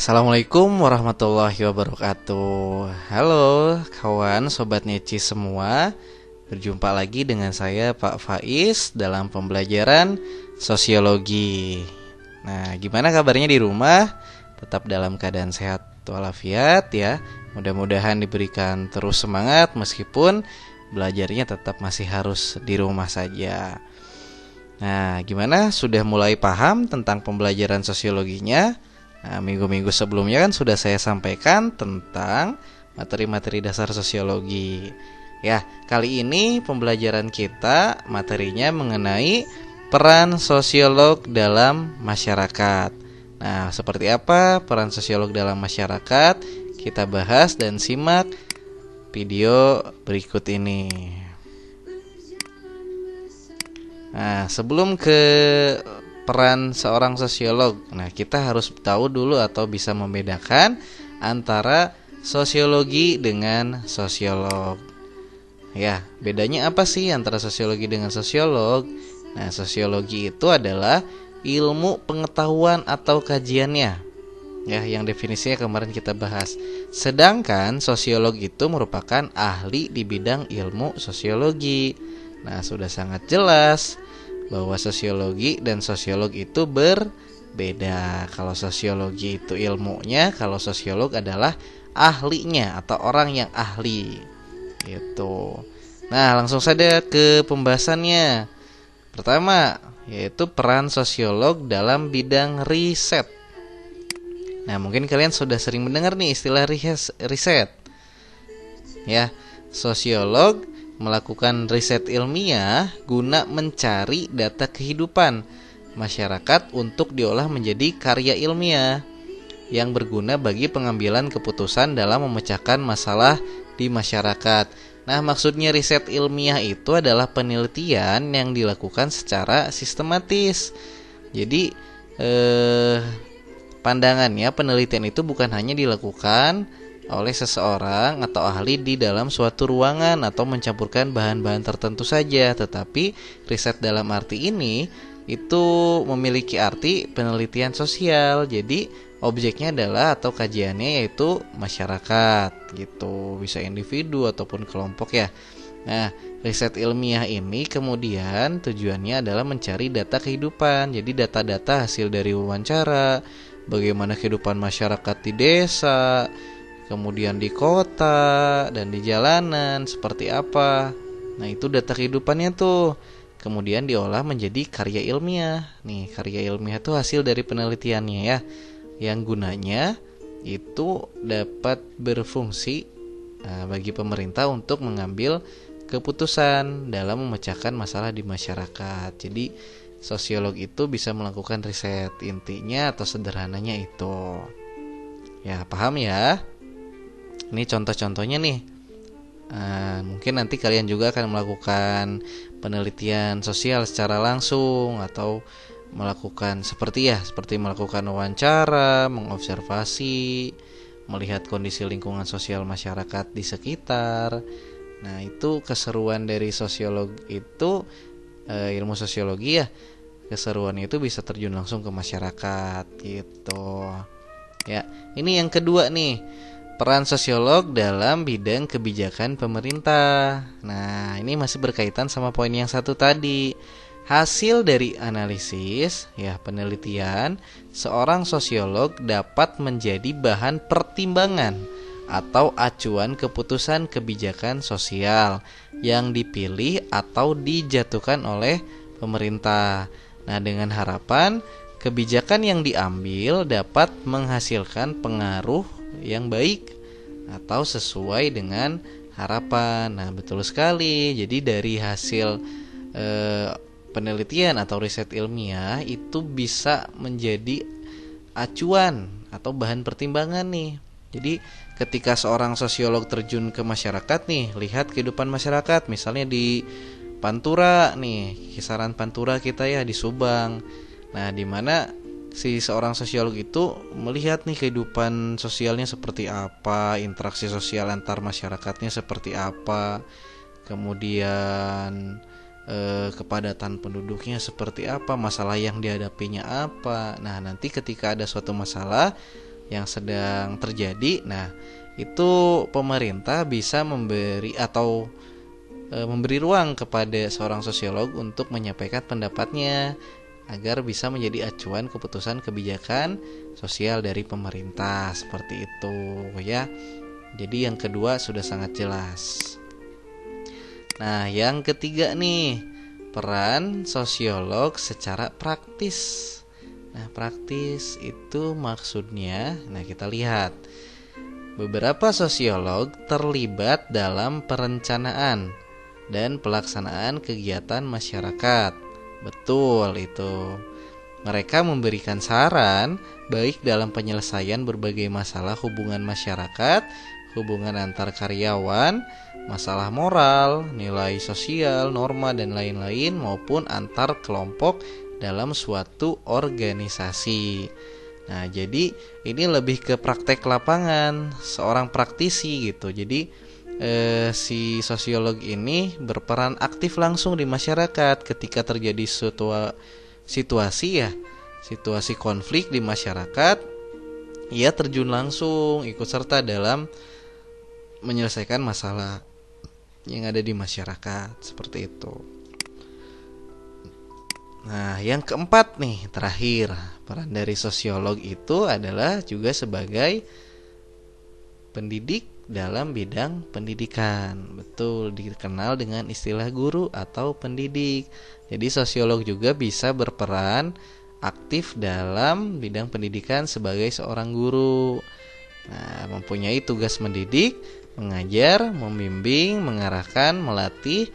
Assalamualaikum warahmatullahi wabarakatuh. Halo kawan sobat Neci semua. Berjumpa lagi dengan saya Pak Faiz dalam pembelajaran sosiologi. Nah, gimana kabarnya di rumah? Tetap dalam keadaan sehat walafiat ya. Mudah-mudahan diberikan terus semangat meskipun belajarnya tetap masih harus di rumah saja. Nah, gimana? Sudah mulai paham tentang pembelajaran sosiologinya? Nah, minggu-minggu sebelumnya kan sudah saya sampaikan tentang materi-materi dasar sosiologi. Ya, kali ini pembelajaran kita materinya mengenai peran sosiolog dalam masyarakat. Nah, seperti apa peran sosiolog dalam masyarakat? Kita bahas dan simak video berikut ini. Nah, sebelum ke peran seorang sosiolog, nah kita harus tahu dulu atau bisa membedakan antara sosiologi dengan sosiolog. Ya, bedanya apa sih antara sosiologi dengan sosiolog? Nah, sosiologi itu adalah ilmu pengetahuan atau kajiannya, ya, yang definisinya kemarin kita bahas. Sedangkan sosiolog itu merupakan ahli di bidang ilmu sosiologi. Nah, sudah sangat jelas bahwa sosiologi dan sosiolog itu berbeda. Kalau sosiologi itu ilmunya, kalau sosiolog adalah ahlinya atau orang yang ahli. Gitu. Nah, langsung saja ke pembahasannya. Pertama, yaitu peran sosiolog dalam bidang riset. Nah, mungkin kalian sudah sering mendengar nih istilah riset. Ya, sosiolog melakukan riset ilmiah guna mencari data kehidupan masyarakat untuk diolah menjadi karya ilmiah yang berguna bagi pengambilan keputusan dalam memecahkan masalah di masyarakat. Nah, maksudnya riset ilmiah itu adalah penelitian yang dilakukan secara sistematis. Jadi, pandangannya penelitian itu bukan hanya dilakukan oleh seseorang atau ahli di dalam suatu ruangan atau mencampurkan bahan-bahan tertentu saja, tetapi riset dalam arti ini itu memiliki arti penelitian sosial. Jadi objeknya adalah atau kajiannya yaitu masyarakat gitu, bisa individu ataupun kelompok ya. Nah, riset ilmiah ini kemudian tujuannya adalah mencari data kehidupan. Jadi data-data hasil dari wawancara, bagaimana kehidupan masyarakat di desa, kemudian di kota dan di jalanan seperti apa. Nah, itu data kehidupannya tuh. Kemudian diolah menjadi karya ilmiah. Nih, karya ilmiah itu hasil dari penelitiannya ya. Yang gunanya itu dapat berfungsi bagi pemerintah untuk mengambil keputusan dalam memecahkan masalah di masyarakat. Jadi, sosiolog itu bisa melakukan riset. Intinya atau sederhananya itu. Ya, paham ya? Ini contoh-contohnya nih. Mungkin nanti kalian juga akan melakukan penelitian sosial secara langsung atau melakukan seperti melakukan wawancara, mengobservasi, melihat kondisi lingkungan sosial masyarakat di sekitar. Nah, itu keseruan dari sosiolog itu, ilmu sosiologi ya. Keseruan itu bisa terjun langsung ke masyarakat gitu. Ya, ini yang kedua nih. Peran sosiolog dalam bidang kebijakan pemerintah. Nah, ini masih berkaitan sama poin yang satu tadi. Hasil dari analisis, ya, penelitian, seorang sosiolog dapat menjadi bahan pertimbangan atau acuan keputusan kebijakan sosial yang dipilih atau dijatuhkan oleh pemerintah. Nah, dengan harapan kebijakan yang diambil dapat menghasilkan pengaruh yang baik atau sesuai dengan harapan. Nah, betul sekali. Jadi dari hasil penelitian atau riset ilmiah itu bisa menjadi acuan atau bahan pertimbangan nih. Jadi ketika seorang sosiolog terjun ke masyarakat nih, lihat kehidupan masyarakat, misalnya di Pantura nih, kisaran Pantura kita ya di Subang. Nah, di mana si seorang sosiolog itu melihat nih kehidupan sosialnya seperti apa, interaksi sosial antar masyarakatnya seperti apa, kemudian kepadatan penduduknya seperti apa, masalah yang dihadapinya apa. Nah, nanti ketika ada suatu masalah, yang sedang terjadi. Nah, itu pemerintah bisa memberi atau memberi ruang kepada seorang sosiolog untuk menyampaikan pendapatnya agar bisa menjadi acuan keputusan kebijakan sosial dari pemerintah, seperti itu ya. Jadi yang kedua sudah sangat jelas. Nah, yang ketiga nih, peran sosiolog secara praktis. Nah, praktis itu maksudnya, kita lihat. Beberapa sosiolog terlibat dalam perencanaan dan pelaksanaan kegiatan masyarakat. Betul itu. Mereka memberikan saran baik dalam penyelesaian berbagai masalah hubungan masyarakat, hubungan antar karyawan, masalah moral, nilai sosial, norma dan lain-lain, maupun antar kelompok dalam suatu organisasi. Nah, jadi ini lebih ke praktek lapangan, seorang praktisi gitu. Jadi si sosiolog ini berperan aktif langsung di masyarakat ketika terjadi situasi konflik di masyarakat. Ia terjun langsung ikut serta dalam menyelesaikan masalah yang ada di masyarakat, seperti itu. Nah, yang keempat nih, terakhir, peran dari sosiolog itu adalah juga sebagai pendidik dalam bidang pendidikan. Betul, dikenal dengan istilah guru atau pendidik. Jadi sosiolog juga bisa berperan aktif dalam bidang pendidikan sebagai seorang guru. Nah, mempunyai tugas mendidik, mengajar, membimbing, mengarahkan, melatih,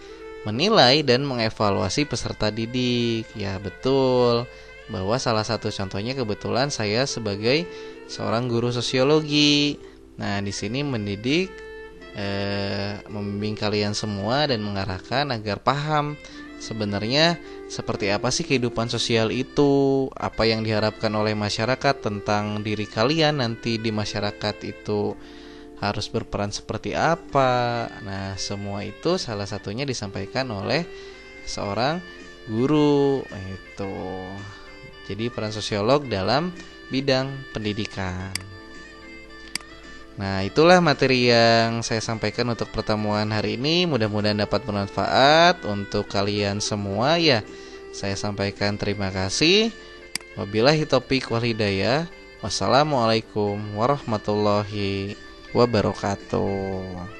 menilai dan mengevaluasi peserta didik. Ya, betul. Bahwa salah satu contohnya kebetulan saya sebagai seorang guru sosiologi. Nah, di sini mendidik, membimbing kalian semua dan mengarahkan agar paham sebenarnya seperti apa sih kehidupan sosial itu, apa yang diharapkan oleh masyarakat tentang diri kalian nanti di masyarakat itu harus berperan seperti apa. Nah, semua itu salah satunya disampaikan oleh seorang guru itu. Jadi peran sosiolog dalam bidang pendidikan. Nah, itulah materi yang saya sampaikan untuk pertemuan hari ini. Mudah-mudahan dapat bermanfaat untuk kalian semua ya. Saya sampaikan terima kasih. Wabillahi taufiq wal hidayah. Wassalamualaikum warahmatullahi wabarakatuh.